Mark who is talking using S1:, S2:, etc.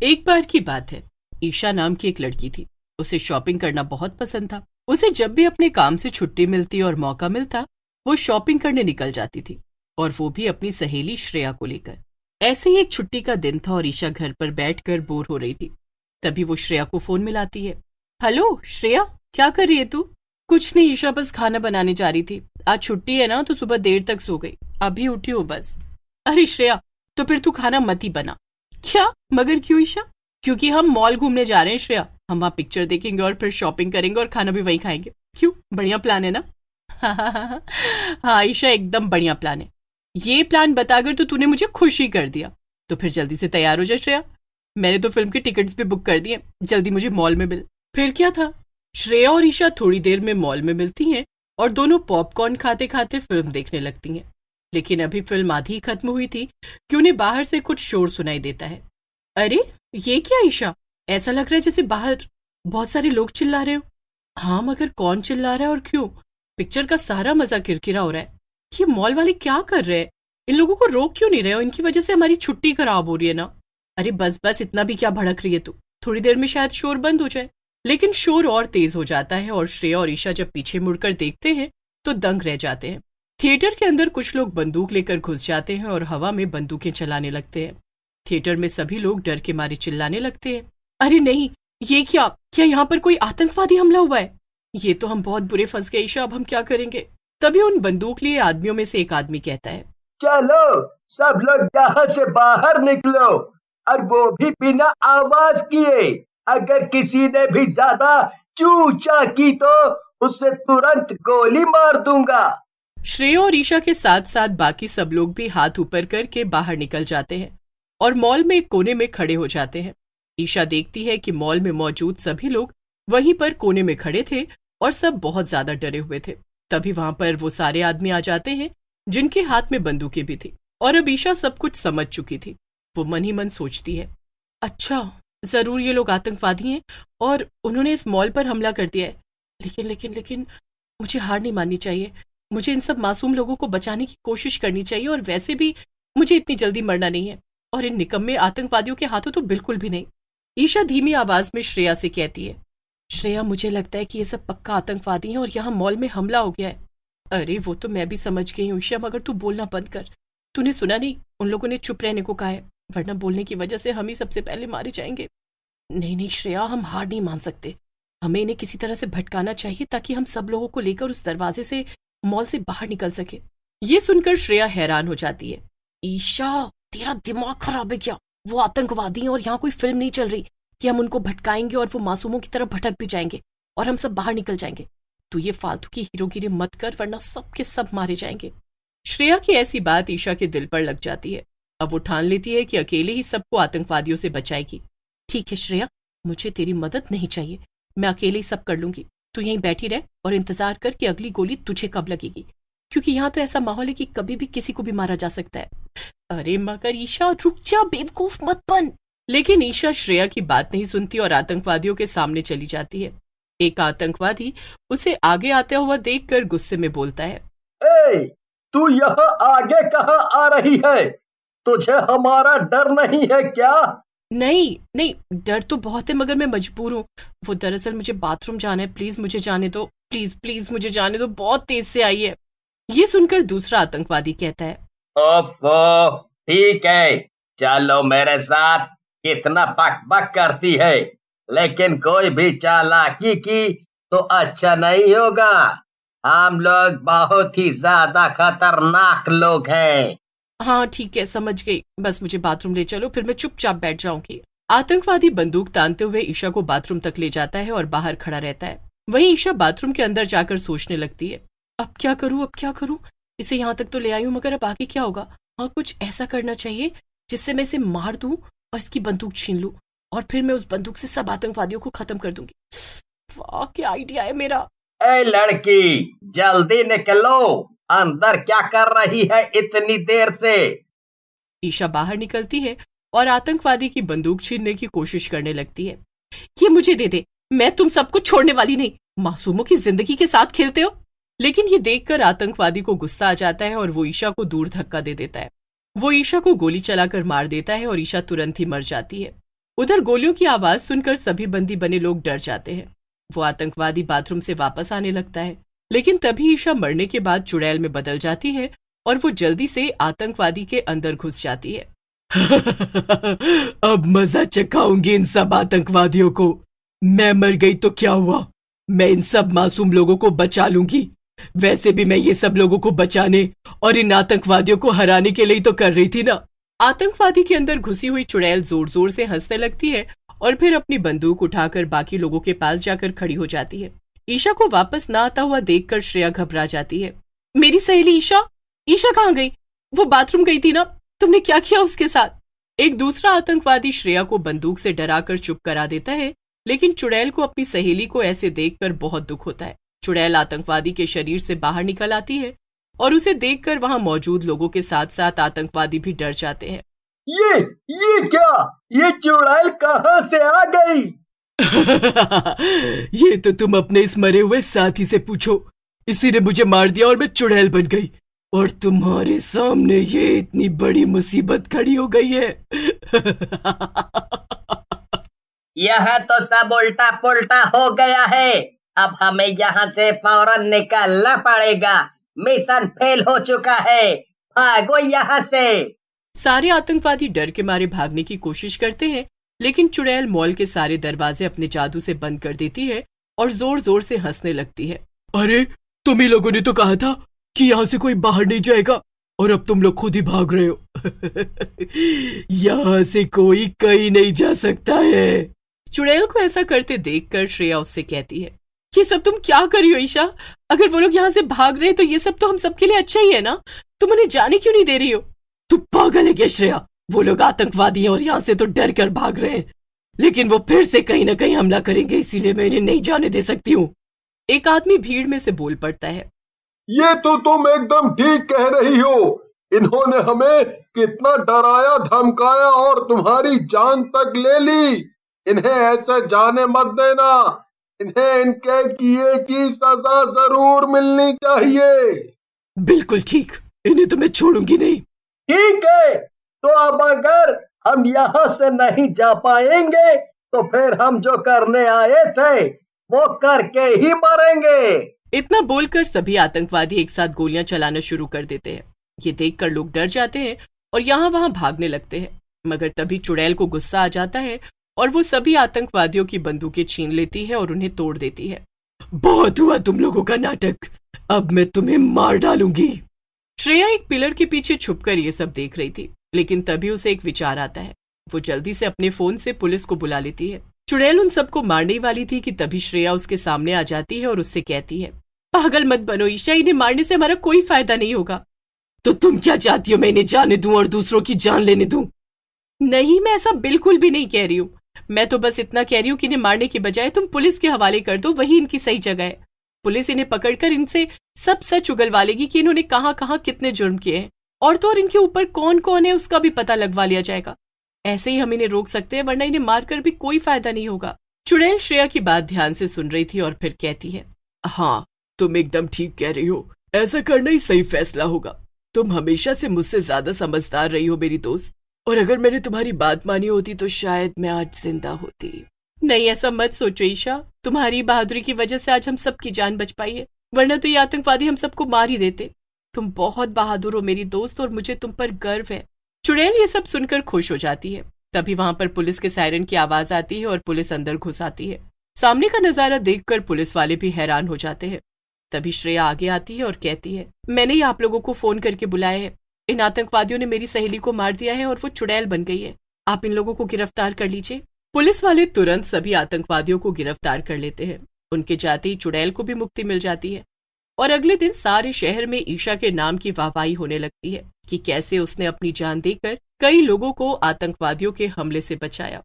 S1: एक बार की बात है। ईशा नाम की एक लड़की थी। उसे शॉपिंग करना बहुत पसंद था। उसे जब भी अपने काम से छुट्टी मिलती और मौका मिलता, वो शॉपिंग करने निकल जाती थी, और वो भी अपनी सहेली श्रेया को लेकर। ऐसे ही एक छुट्टी का दिन था और ईशा घर पर बैठकर बोर हो रही थी। तभी वो श्रेया को फोन मिलाती है। हेलो श्रेया, क्या कर रही है तू? कुछ नहीं ईशा, बस खाना बनाने जा रही थी। आज छुट्टी है ना, तो सुबह देर तक सो गई, अभी उठी हूँ बस। अरे श्रेया, तो फिर तू खाना मत ही बना। क्या? मगर क्यों ईशा? क्योंकि हम मॉल घूमने जा रहे हैं श्रेया। हम वहां पिक्चर देखेंगे और फिर शॉपिंग करेंगे और खाना भी वहीं खाएंगे। क्यों, बढ़िया प्लान है ना? हाँ ईशा, एकदम बढ़िया प्लान है। ये प्लान बताकर तो तूने मुझे खुश ही कर दिया। तो फिर जल्दी से तैयार हो जा श्रेया। मैंने तो फिल्म की टिकट्स भी बुक कर दिए। जल्दी मुझे मॉल में मिल। फिर क्या था, श्रेया और ईशा थोड़ी देर में मॉल में मिलती हैं और दोनों पॉपकॉर्न खाते खाते फिल्म देखने लगती हैं। लेकिन अभी फिल्म आधी ही खत्म हुई थी कि उन्हें बाहर से कुछ शोर सुनाई देता है। अरे ये क्या ईशा, ऐसा लग रहा है जैसे बाहर बहुत सारे लोग चिल्ला रहे हो। हाँ, मगर कौन चिल्ला रहा है और क्यों? पिक्चर का सारा मजा किरकिरा हो रहा है। ये मॉल वाले क्या कर रहे हैं? इन लोगों को रोक क्यों नहीं रहे हो? इनकी वजह से हमारी छुट्टी खराब हो रही है ना। अरे बस बस, इतना भी क्या भड़क रही है तू? थोड़ी देर में शायद शोर बंद हो जाए। लेकिन शोर और तेज हो जाता है और श्रेया और ईशा जब पीछे मुड़कर देखते हैं तो दंग रह जाते हैं। थिएटर के अंदर कुछ लोग बंदूक लेकर घुस जाते हैं और हवा में बंदूकें चलाने लगते हैं। थिएटर में सभी लोग डर के मारे चिल्लाने लगते हैं। अरे नहीं, ये क्या यहाँ पर कोई आतंकवादी हमला हुआ है? ये तो हम बहुत बुरे फंस गए ईशा, अब हम क्या करेंगे? तभी उन बंदूक लिए आदमियों में से एक आदमी कहता है,
S2: चलो सब लोग यहाँ से बाहर निकलो, और वो भी बिना आवाज किए। अगर किसी ने भी ज्यादा चू चा की तो उससे तुरंत गोली मार दूंगा।
S1: श्रेया और ईशा के साथ साथ बाकी सब लोग भी हाथ ऊपर करके बाहर निकल जाते हैं और मॉल में एक कोने में खड़े हो जाते हैं। ईशा देखती है कि मॉल में मौजूद सभी लोग वहीं पर कोने में खड़े थे और सब बहुत ज्यादा डरे हुए थे। तभी वहां पर वो सारे आदमी आ जाते हैं जिनके हाथ में बंदूकें भी थी, और अब ईशा सब कुछ समझ चुकी थी। वो मन ही मन सोचती है, अच्छा जरूर ये लोग आतंकवादी हैं और उन्होंने इस मॉल पर हमला कर दिया है। लेकिन लेकिन लेकिन मुझे हार नहीं माननी चाहिए। मुझे इन सब मासूम लोगों को बचाने की कोशिश करनी चाहिए, और वैसे भी मुझे इतनी जल्दी मरना नहीं है, और इन निकम्मे आतंकवादियों के हाथों तो बिल्कुल भी नहीं। ईशा धीमी आवाज में श्रेया से कहती है, श्रेया मुझे लगता है कि ये सब पक्का आतंकवादी हैं और यहाँ मॉल में हमला हो गया है। अरे वो तो मैं भी समझ गई हूँ ईशा, मगर तू बोलना बंद कर। तूने सुना नहीं, उन लोगों ने चुप रहने को कहा है, वरना बोलने की वजह से हम ही सबसे पहले मारे जाएंगे। नहीं नहीं श्रेया, हम हार नहीं मान सकते। हमें इन्हें किसी तरह से भटकाना चाहिए ताकि हम सब लोगों को लेकर उस दरवाजे से मॉल से बाहर निकल सके। ये सुनकर श्रेया हैरान हो जाती है। ईशा, तेरा दिमाग खराब है क्या? वो आतंकवादी हैं और यहाँ कोई फिल्म नहीं चल रही कि हम उनको भटकाएंगे और वो मासूमों की तरफ भटक भी जाएंगे और हम सब बाहर निकल जाएंगे। तू ये फालतू की हीरोगिरी मत कर, वरना सब के सब मारे जाएंगे। श्रेया की ऐसी बात ईशा के दिल पर लग जाती है। अब वो ठान लेती है कि अकेले ही सबको आतंकवादियों से बचाएगी। ठीक है श्रेया, मुझे तेरी मदद नहीं चाहिए, मैं अकेले ही सब कर लूंगी। तू यहीं बैठी रह और इंतजार कर कि अगली गोली तुझे कब लगेगी, क्योंकि यहाँ तो ऐसा माहौल है कि कभी भी किसी को भी मारा जा सकता है। अरे मगर ईशा, रुक जा, बेवकूफ मत बन। लेकिन ईशा श्रेया की बात नहीं सुनती और आतंकवादियों के सामने चली जाती है। एक आतंकवादी उसे आगे आता हुआ देखकर गुस्से में बोलता है,
S2: ए, तू यहाँ आगे कहाँ आ रही है? तुझे हमारा डर नहीं है क्या?
S1: नहीं नहीं, डर तो बहुत है, मगर मैं मजबूर हूँ। वो दरअसल मुझे बाथरूम जाना है, प्लीज मुझे जाने दो, प्लीज प्लीज मुझे जाने दो, बहुत तेज से आई है। ये सुनकर दूसरा आतंकवादी कहता है,
S2: ओफो, ठीक है, चलो मेरे साथ। कितना बक बक करती है, लेकिन कोई भी चालाकी की तो अच्छा नहीं होगा। हम लोग बहुत ही ज्यादा खतरनाक लोग हैं।
S1: हाँ ठीक है, समझ गई, बस मुझे बाथरूम ले चलो, फिर मैं चुपचाप बैठ जाऊंगी। आतंकवादी बंदूक तानते हुए ईशा को बाथरूम तक ले जाता है और बाहर खड़ा रहता है। वहीं ईशा बाथरूम के अंदर जाकर सोचने लगती है, अब क्या करूं, अब क्या करूं? इसे यहाँ तक तो ले आई हूं, मगर अब आगे क्या होगा? हाँ, कुछ ऐसा करना चाहिए जिससे मैं इसे मार दूं और इसकी बंदूक छीन लूं, और फिर मैं उस बंदूक से सब आतंकवादियों को खत्म कर दूंगी। वाह, क्या आइडिया है मेरा।
S2: ए लड़की, जल्दी निकलो, अंदर क्या कर रही है इतनी देर से?
S1: ईशा बाहर निकलती है और आतंकवादी की बंदूक छीनने की कोशिश करने लगती है। ये मुझे दे दे, मैं तुम सबको छोड़ने वाली नहीं, मासूमों की जिंदगी के साथ खेलते हो। लेकिन ये देखकर आतंकवादी को गुस्सा आ जाता है और वो ईशा को दूर धक्का दे देता है। वो ईशा को गोली चलाकर मार देता है और ईशा तुरंत ही मर जाती है। उधर गोलियों की आवाज सुनकर सभी बंदी बने लोग डर जाते हैं। वो आतंकवादी बाथरूम से वापस आने लगता है, लेकिन तभी ईशा मरने के बाद चुड़ैल में बदल जाती है और वो जल्दी से आतंकवादी के अंदर घुस जाती है। अब मजा चखाऊंगी इन सब आतंकवादियों को। मैं मर गई तो क्या हुआ, मैं इन सब मासूम लोगों को बचा लूंगी। वैसे भी मैं ये सब लोगों को बचाने और इन आतंकवादियों को हराने के लिए तो कर रही थी ना। आतंकवादी के अंदर घुसी हुई चुड़ैल जोर जोर से हंसने लगती है और फिर अपनी बंदूक उठाकर बाकी लोगों के पास जाकर खड़ी हो जाती है। ईशा को वापस ना आता हुआ देखकर श्रेया घबरा जाती है। मेरी सहेली ईशा, ईशा कहाँ गई? वो बाथरूम गई थी ना, तुमने क्या किया उसके साथ? एक दूसरा आतंकवादी श्रेया को बंदूक से डराकर चुप करा देता है, लेकिन चुड़ैल को अपनी सहेली को ऐसे देखकर बहुत दुख होता है। चुड़ैल आतंकवादी के शरीर से बाहर निकल आती है और उसे देखकर वहां मौजूद लोगों के साथ साथ आतंकवादी भी डर जाते हैं।
S2: ये क्या? ये चुड़ैल कहाँ से आ गई?
S1: ये तो तुम अपने इस मरे हुए साथी से पूछो। इसी ने मुझे मार दिया और मैं चुड़ैल बन गई, और तुम्हारे सामने ये इतनी बड़ी मुसीबत खड़ी हो गई है।
S2: यह तो सब उल्टा पुल्टा हो गया है। अब हमें यहाँ से फौरन निकलना पड़ेगा। मिशन फेल हो चुका है। भागो यहाँ से।
S1: सारे आतंकवादी डर के मारे भागने की कोशिश करते हैं, लेकिन चुड़ैल मॉल के सारे दरवाजे अपने जादू से बंद कर देती है और जोर जोर से हंसने लगती है। अरे, तुम ही लोगों ने तो कहा था कि यहाँ से कोई बाहर नहीं जाएगा, और अब तुम लोग खुद ही भाग रहे हो। यहाँ से कोई कहीं नहीं जा सकता है। चुड़ैल को ऐसा करते देखकर श्रेया उससे कहती है, ये सब तुम क्या कर रही हो ईशा? अगर वो लोग यहाँ से भाग रहे तो ये सब तो हम सबके लिए अच्छा ही है ना, तुम उन्हें जाने क्यों नहीं दे रही हो? तू पागल है क्या श्रेया? वो लोग आतंकवादी हैं और यहाँ से तो डर कर भाग रहे हैं, लेकिन वो फिर से कहीं ना कहीं हमला करेंगे, इसीलिए मैं इन्हें नहीं जाने दे सकती हूँ। एक आदमी भीड़ में से बोल पड़ता है,
S3: ये तो तुम एकदम ठीक कह रही हो। इन्होंने हमें कितना डराया धमकाया और तुम्हारी जान तक ले ली। इन्हें ऐसे जाने मत देना। इन्हें इनके किए की सजा जरूर मिलनी चाहिए।
S1: बिल्कुल ठीक, इन्हें तो मैं छोड़ूंगी नहीं।
S2: ठीक है, तो अब अगर हम यहाँ से नहीं जा पाएंगे तो फिर हम जो करने आए थे वो करके ही मरेंगे।
S1: इतना बोलकर सभी आतंकवादी एक साथ गोलियां चलाना शुरू कर देते हैं। ये देखकर लोग डर जाते हैं और यहाँ वहां भागने लगते हैं, मगर तभी चुड़ैल को गुस्सा आ जाता है और वो सभी आतंकवादियों की बंदूकें छीन लेती है और उन्हें तोड़ देती है। बहुत हुआ तुम लोगों का नाटक, अब मैं तुम्हें मार डालूंगी। श्रेया एक पिलर के पीछे छुपकर ये सब देख रही थी, लेकिन तभी उसे एक विचार आता है। वो जल्दी से अपने फोन से पुलिस को बुला लेती है। चुड़ैल उन सबको मारने वाली थी कि तभी श्रेया उसके सामने आ जाती है और उससे कहती है, पागल मत बनो ईशा, इन्हें मारने से हमारा कोई फायदा नहीं होगा। तो तुम क्या चाहती हो, मैं इन्हें जाने दूं और दूसरों की जान लेने दूं? नहीं, मैं ऐसा बिल्कुल भी नहीं कह रही हूँ। मैं तो बस इतना कह रही हूँ कि इन्हें मारने के बजाय तुम पुलिस के हवाले कर दो, वही इनकी सही जगह है। पुलिस इन्हें पकड़कर इनसे सब सच उगलवा लेगी कि इन्होंने कहाँ कहाँ कितने जुर्म किए हैं, और तो और इनके ऊपर कौन कौन है उसका भी पता लगवा लिया जाएगा। ऐसे ही हम इन्हें रोक सकते हैं, वरना इन्हें मारकर भी कोई फायदा नहीं होगा। चुड़ैल श्रेया की बात ध्यान से सुन रही थी और फिर कहती है, हाँ तुम एकदम ठीक कह रही हो, ऐसा करना ही सही फैसला होगा। तुम हमेशा से मुझसे ज्यादा समझदार रही हो मेरी दोस्त, और अगर मैंने तुम्हारी बात मानी होती तो शायद मैं आज जिंदा होती। नहीं, ऐसा मत सोचो ईशा, तुम्हारी बहादुरी की वजह से आज हम सबकी जान बच पाई है, वरना तो ये आतंकवादी हम सबको मार ही देते। तुम बहुत बहादुर हो मेरी दोस्त, और मुझे तुम पर गर्व है। चुड़ैल ये सब सुनकर खुश हो जाती है। तभी वहां पर पुलिस के सायरन की आवाज आती है और पुलिस अंदर घुस आती है। सामने का नजारा देखकर पुलिस वाले भी हैरान हो जाते हैं। तभी श्रेया आगे आती है और कहती है, मैंने ही आप लोगों को फोन करके बुलाया है। इन आतंकवादियों ने मेरी सहेली को मार दिया है और वो चुड़ैल बन गई है। आप इन लोगों को गिरफ्तार कर लीजिए। पुलिस वाले तुरंत सभी आतंकवादियों को गिरफ्तार कर लेते हैं। उनके जाते ही चुड़ैल को भी मुक्ति मिल जाती है, और अगले दिन सारे शहर में ईशा के नाम की वाहवाही होने लगती है कि कैसे उसने अपनी जान देकर कई लोगों को आतंकवादियों के हमले से बचाया।